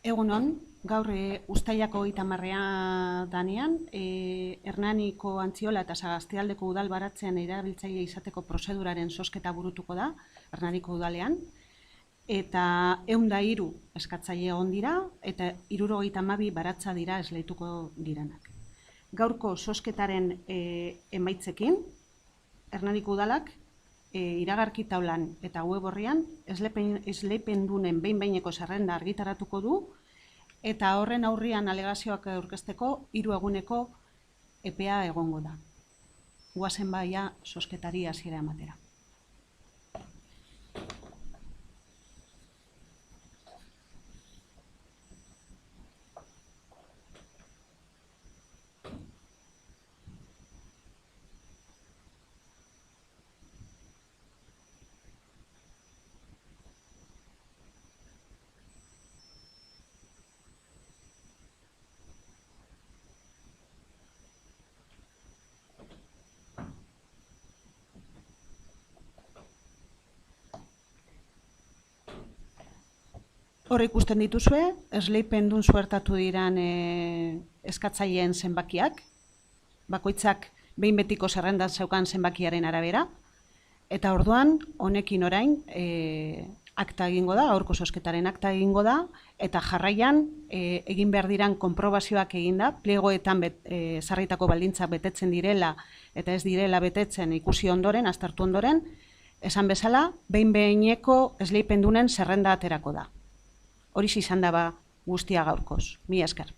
Egunon, gaur uztailako 30 danean, Hernaniko Antziola eta Sagastialdeko udal baratzean erabiltzaile izateko prozeduraren zozketa burutuko da, Hernaniko udalean, eta 103 eskatzaile egon dira, eta 72 baratza dira esleituko direnak. Gaurko zozketaren emaitzekin, Hernaniko udalak iragarki taulan eta web orrian esleipendunen behin-behineko zerrenda argitaratuko du, eta horren aurrian alegazioak aurkezteko 3 eguneko epea egongo da. Goazen baia zozketari hasiera ematera. Hor ikusten dituzue, esleipendun suertatu diran eskatzaileen zenbakiak, bakoitzak behin betiko zerrendan zeukan zenbakiaren arabera, eta orduan honekin orain akta egingo da, gaurko zozketaren akta egingo da, eta jarraian egin behar diran konprobazioak eginda, pliegoetan sarritako baldintzak betetzen direla eta ez direla betetzen ikusi ondoren, aztertu ondoren, esan bezala, behin-behineko esleipendunen zerrenda aterako da. Horiz izan da guztia gaurkoz. Mila esker.